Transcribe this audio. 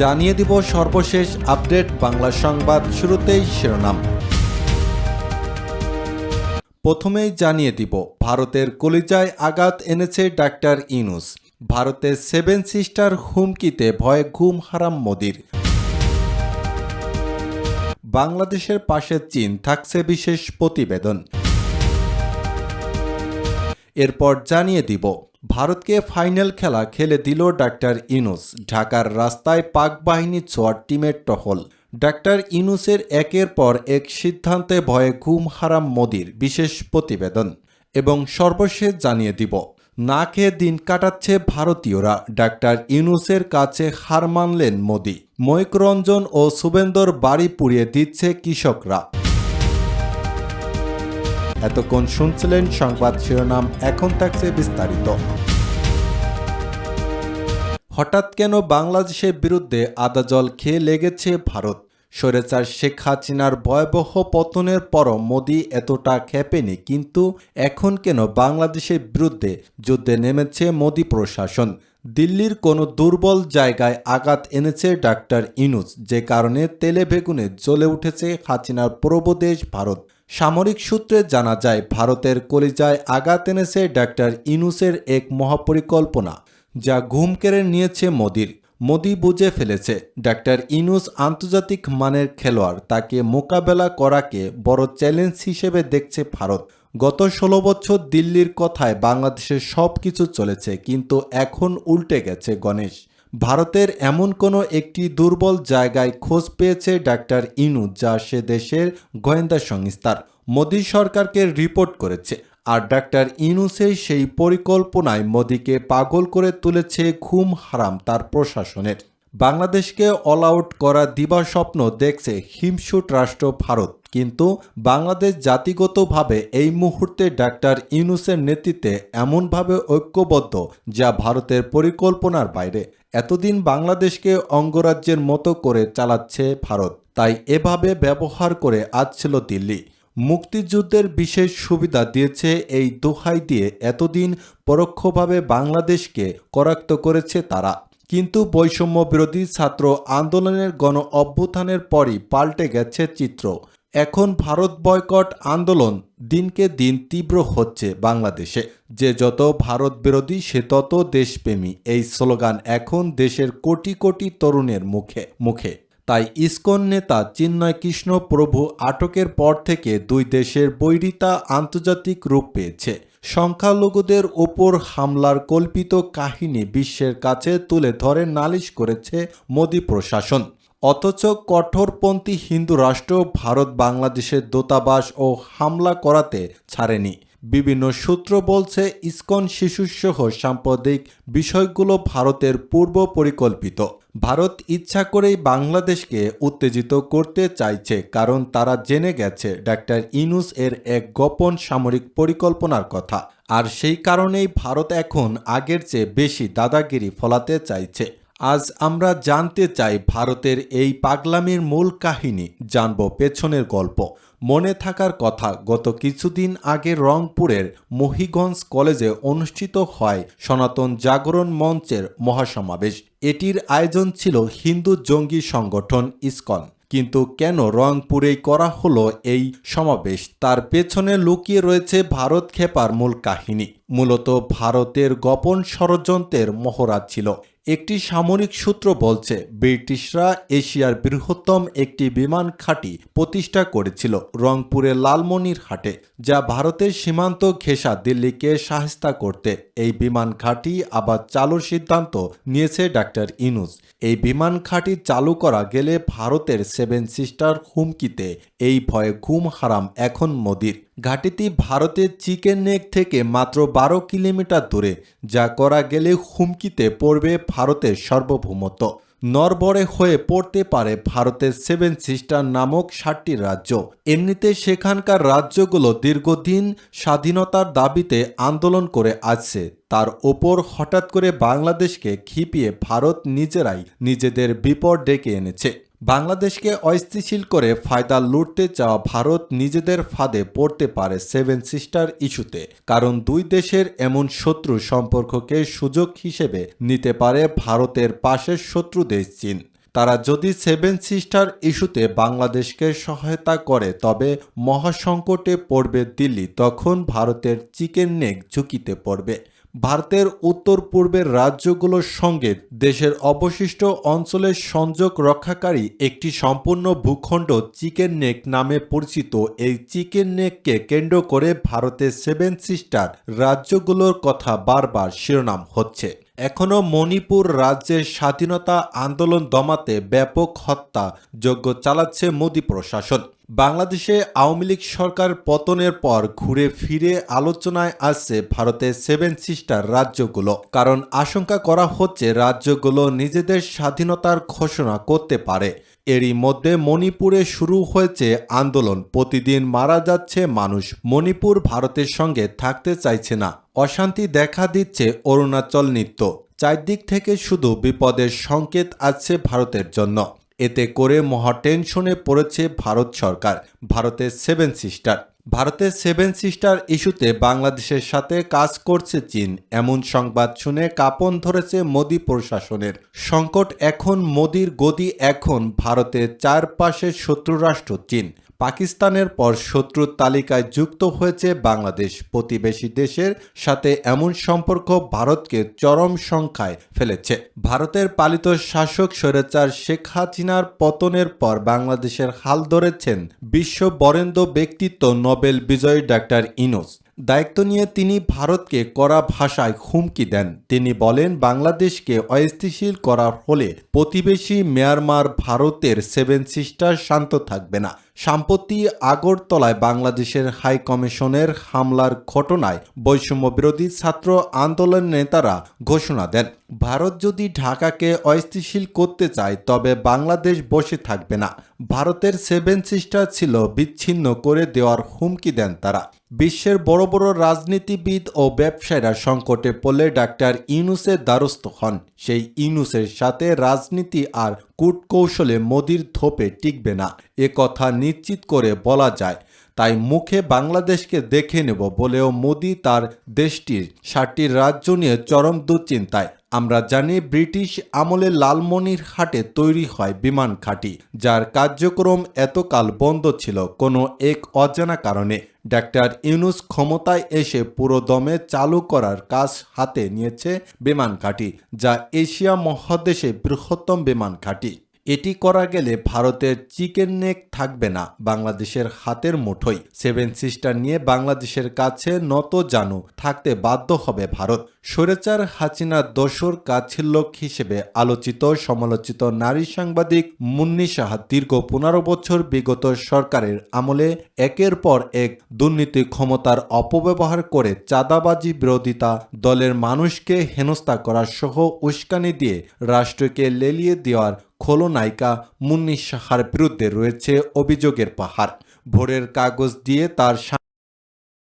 জানিয়ে দিব সর্বশেষ আপডেট বাংলা সংবাদ। শুরুতেই শিরোনাম। প্রথমেই জানিয়ে দিব ভারতের কলিজায় আঘাত এনেছে ডাক্তার ইউনূস। ভারতের 7 সিস্টার হুমকিতে ভয়ে ঘুম হারাম মোদির। বাংলাদেশের পাশে চীন, থাকছে বিশেষ প্রতিবেদন। এরপর জানিয়ে দিব ভারতকে ফাইনাল খেলা খেলে দিল ডাক্তার ইউনূস। ঢাকার রাস্তায় পাক বাহিনীর ছোঁয়ার টিমের টহল। ডাক্তার ইউনূসের একের পর এক সিদ্ধান্তে ভয়ে ঘুম হারাম মোদির, বিশেষ প্রতিবেদন। এবং সর্বশেষ জানিয়ে দিব না খেয়ে দিন কাটাচ্ছে ভারতীয়রা, ডাক্তার ইউনূসের কাছে হার মানলেন মোদি। ময়ূক রঞ্জন ও শুভেন্দুর বাড়ি পুড়িয়ে দিচ্ছে কৃষকরা। এতক্ষণ শুনছিলেন সংবাদ শিরোনাম, এখন থাকছে বিস্তারিত। হঠাৎ কেন বাংলাদেশের বিরুদ্ধে আদা জল খেয়ে লেগেছে ভারত? স্বৈরাচার শেখ হাসিনার ভয়াবহ পতনের পরও মোদি এতটা ক্ষেপেনি, কিন্তু এখন কেন বাংলাদেশের বিরুদ্ধে যুদ্ধে নেমেছে মোদি প্রশাসন? দিল্লির কোনো দুর্বল জায়গায় আঘাত এনেছে ডাক্তার ইউনূস, যে কারণে তেলে বেগুনে জ্বলে উঠেছে হাসিনার প্রভুদেশ ভারত। সামরিক সূত্রে জানা যায় ভারতের কলিজায় আঘাত এনেছে ডাক্তার ইউনূসের এক মহাপরিকল্পনা, যা ঘুম কেড়ে নিয়েছে মোদির। মোদি বুঝে ফেলেছে ডাক্তার ইউনূস আন্তর্জাতিক মানের খেলোয়াড়, তাকে মোকাবেলা করাকে বড় চ্যালেঞ্জ হিসেবে দেখছে ভারত। গত 16 বছর দিল্লির কথায় বাংলাদেশের সব কিছু চলেছে, কিন্তু এখন উল্টে গেছে গণেশ। ভারতের এমন কোনো একটি দুর্বল জায়গায় খোঁজ পেয়েছে ডাক্তার ইউনূস, যা সে দেশের গোয়েন্দা সংস্থার মোদি সরকারকে রিপোর্ট করেছে। আর ডাক্তার ইউনূসের সেই পরিকল্পনায় মোদিকে পাগল করে তুলেছে ঘুম হারাম তার প্রশাসনের। বাংলাদেশকে অল আউট করা দিবাস্বপ্ন দেখছে হিমশিট রাষ্ট্র ভারত, কিন্তু বাংলাদেশ জাতিগতভাবে এই মুহূর্তে ডাক্তার ইউনূসের নেতৃত্বে এমনভাবে ঐক্যবদ্ধ, যা ভারতের পরিকল্পনার বাইরে। এতদিন বাংলাদেশকে অঙ্গরাজ্যের মতো করে চালাচ্ছে ভারত, তাই এভাবে ব্যবহার করে আসছিল দিল্লি। মুক্তিযুদ্ধের বিশেষ সুবিধা দিয়েছে এই দোহাই দিয়ে এতদিন পরোক্ষভাবে বাংলাদেশকে করাক্ত করেছে তারা। কিন্তু বৈষম্য বিরোধী ছাত্র আন্দোলনের গণ অভ্যুত্থানের পরই পাল্টে গেছে চিত্র। এখন ভারত বয়কট আন্দোলন দিনকে দিন তীব্র হচ্ছে বাংলাদেশে। যে যত ভারত বিরোধী সে তত দেশপ্রেমী, এই স্লোগান এখন দেশের কোটি কোটি তরুণের মুখে মুখে। তাই ইসকন নেতা চিন্ময় কৃষ্ণ প্রভু আটকের পর থেকে দুই দেশের বৈরিতা আন্তর্জাতিক রূপ পেয়েছে। সংখ্যালঘুদের ওপর হামলার কল্পিত কাহিনী বিশ্বের কাছে তুলে ধরে নালিশ করেছে মোদি প্রশাসন। অথচ কঠোরপন্থী হিন্দু রাষ্ট্র ভারত বাংলাদেশের দূতাবাস ও হামলা করাতে ছাড়েনি। বিভিন্ন সূত্র বলছে ইসকন শিশুসহ সাম্প্রদায়িক বিষয়গুলো ভারতের পূর্ব পরিকল্পিত। ভারত ইচ্ছা করেই বাংলাদেশকে উত্তেজিত করতে চাইছে, কারণ তারা জেনে গেছে ডাক্তার ইউনূস এর এক গোপন সামরিক পরিকল্পনার কথা। আর সেই কারণেই ভারত এখন আগের চেয়ে বেশি দাদাগিরি ফলাতে চাইছে। আজ আমরা জানতে চাই ভারতের এই পাগলামির মূল কাহিনী, জানব পেছনের গল্প। মনে থাকার কথা, গত কিছুদিন আগে রংপুরের মহিগঞ্জ কলেজে অনুষ্ঠিত হয় সনাতন জাগরণ মঞ্চের মহাসমাবেশ। এটির আয়োজন ছিল হিন্দু জঙ্গি সংগঠন ইসকন। কিন্তু কেন রংপুরেই করা হলো এই সমাবেশ? তার পেছনে লুকিয়ে রয়েছে ভারত খেপার মূল কাহিনী। মূলত ভারতের গোপন ষড়যন্ত্রের মহড়া ছিল। একটি সামরিক সূত্র বলছে ব্রিটিশরা এশিয়ার বৃহত্তম একটি বিমান ঘাঁটি প্রতিষ্ঠা করেছিল রংপুরের লালমনিরহাটে, যা ভারতের সীমান্ত ঘেঁষা দিল্লিকে শায়েস্তা করতে। এই বিমান ঘাঁটি আবার চালুর সিদ্ধান্ত নিয়েছে ডাক্তার ইউনূস। এই বিমান ঘাঁটি চালু করা গেলে ভারতের 7 সিস্টার হুমকিতে এই ভয়ে ঘুম হারাম এখন মোদির। ঘাঁটিটি ভারতের চিকেন নেক থেকে মাত্র 12 কিলোমিটার দূরে, যা করা গেলে হুমকিতে পড়বে ভারতের সার্বভৌমত্ব। নড়বড়ে হয়ে পড়তে পারে ভারতের 7 সিস্টার নামক 7টি রাজ্য। এমনিতে সেখানকার রাজ্যগুলো দীর্ঘদিন স্বাধীনতার দাবিতে আন্দোলন করে আসছে। তার ওপর হঠাৎ করে বাংলাদেশকে খেপিয়ে ভারত নিজেরাই নিজেদের বিপদ ডেকে এনেছে। বাংলাদেশকে অস্থিতিশীল করে ফায়দা লুটতে চাওয়া ভারত নিজেদের ফাঁদে পড়তে পারে 7 সিস্টার ইস্যুতে, কারণ দুই দেশের এমন শত্রু সম্পর্ককে সুযোগ হিসেবে নিতে পারে ভারতের পাশের শত্রু দেশ চীন। তারা যদি সেভেন সিস্টার ইস্যুতে বাংলাদেশকে সহায়তা করে তবে মহাসংকটে পড়বে দিল্লি, তখন ভারতের চিকেন নেক ঝুঁকিতে পড়বে। ভারতের উত্তর পূর্বের রাজ্যগুলোর সঙ্গে দেশের অবশিষ্ট অঞ্চলের সংযোগ রক্ষাকারী একটি সম্পূর্ণ ভূখণ্ড চিকেন নেক নামে পরিচিত। এই চিকেন নেককে কেন্দ্র করে ভারতের সেভেন সিস্টার রাজ্যগুলোর কথা বারবার শিরোনাম হচ্ছে। এখনও মণিপুর রাজ্যের স্বাধীনতা আন্দোলন দমাতে ব্যাপক হত্যা যজ্ঞ চালাচ্ছে মোদী প্রশাসন। বাংলাদেশে আওয়ামী লীগ সরকার পতনের পর ঘুরে ফিরে আলোচনায় আসছে ভারতের সেভেন সিস্টার রাজ্যগুলো, কারণ আশঙ্কা করা হচ্ছে রাজ্যগুলো নিজেদের স্বাধীনতার ঘোষণা করতে পারে। এরই মধ্যে মণিপুরে শুরু হয়েছে আন্দোলন, প্রতিদিন মারা যাচ্ছে মানুষ। মণিপুর ভারতের সঙ্গে থাকতে চাইছে না, অশান্তি দেখা দিচ্ছে অরুণাচল নৃত্য, চারদিক থেকে শুধু বিপদের সংকেত আসছে ভারতের জন্য। এতে করে মহা টেনশনে পড়েছে ভারত সরকার। ভারতের সেভেন সিস্টার ইস্যুতে বাংলাদেশের সাথে কাজ করছে চীন, এমন সংবাদ শুনে কাঁপন ধরেছে মোদী প্রশাসনের। সংকট এখন মোদীর গদি, এখন ভারতের চারপাশের শত্রুরাষ্ট্র চীন। পাকিস্তানের পর শত্রুর তালিকায় যুক্ত হয়েছে বাংলাদেশ। প্রতিবেশী দেশের সাথে এমন সম্পর্ক ভারতকে চরম সংখ্যায় ফেলেছে। ভারতের পালিত শাসক স্বৈরাচার শেখ হাসিনার পতনের পর বাংলাদেশের হাল ধরেছেন বিশ্ব বরেণ্য ব্যক্তিত্ব নোবেল বিজয়ী ডাক্তার ইউনূস। দায়িত্ব নিয়ে তিনি ভারতকে কড়া ভাষায় হুমকি দেন। তিনি বলেন, বাংলাদেশকে অস্থিতিশীল করার হলে প্রতিবেশী মিয়ানমার ভারতের সেভেন সিস্টার শান্ত থাকবে না। সম্প্রতি আগরতলায় বাংলাদেশের হাই কমিশনের হামলার ঘটনায় বৈষম্য বিরোধী ছাত্র আন্দোলন নেতারা ঘোষণা দেন, ভারত যদি ঢাকাকে অস্থিতিশীল করতে চায় তবে বাংলাদেশ বসে থাকবে না। ভারতের সেভেন সিস্টার ছিল বিচ্ছিন্ন করে দেওয়ার হুমকি দেন তারা। বিশ্বের বড় বড় রাজনীতিবিদ ও ব্যবসায়ীরা সংকটে পড়লে ডাক্তার ইউনূসের দ্বারস্থ হন। সেই ইউনূসের সাথে রাজনীতি আর কূটকৌশলে মোদির ধোপে টিকবে না, এ কথা নিশ্চিত করে বলা যায়। তাই মুখে বাংলাদেশকে দেখে নেব বলেও মোদি তার দেশটির 7টি রাজ্য নিয়ে চরম দুশ্চিন্তায়। আমরা জানি ব্রিটিশ আমলে লালমনিরহাটে তৈরি হয় বিমান ঘাঁটি, যার কার্যক্রম এতকাল বন্ধ ছিল কোনো এক অজানা কারণে। ডাক্তার ইউনূস ক্ষমতায় এসে পুরো দমে চালু করার কাজ হাতে নিয়েছে বিমান ঘাঁটি, যা এশিয়া মহাদেশে বৃহত্তম বিমান ঘাঁটি। এটি করা গেলে ভারতের চিকেন নেক থাকবে না বাংলাদেশের হাতের মুঠোয়। সেভেন সিস্টার নিয়ে বাংলাদেশের কাছে নত জানু থাকতে বাধ্য হবে ভারত। স্বৈরাচার হাসিনার দোসর কাছের লোক হিসেবে আলোচিত সমালোচিত নারী সাংবাদিক মুন্নি সাহা দীর্ঘ 15 বছর বিগত সরকারের আমলে একের পর এক দুর্নীতি ক্ষমতার অপব্যবহার করে চাঁদাবাজি বিরোধিতা দলের মানুষকে হেনস্থা করা সহ উস্কানি দিয়ে রাষ্ট্রকে লেলিয়ে দেওয়ার খলনায়িকা মুন্নি সাহার বিরুদ্ধে রয়েছে অভিযোগের পাহাড়। ভোরের কাগজ দিয়ে তার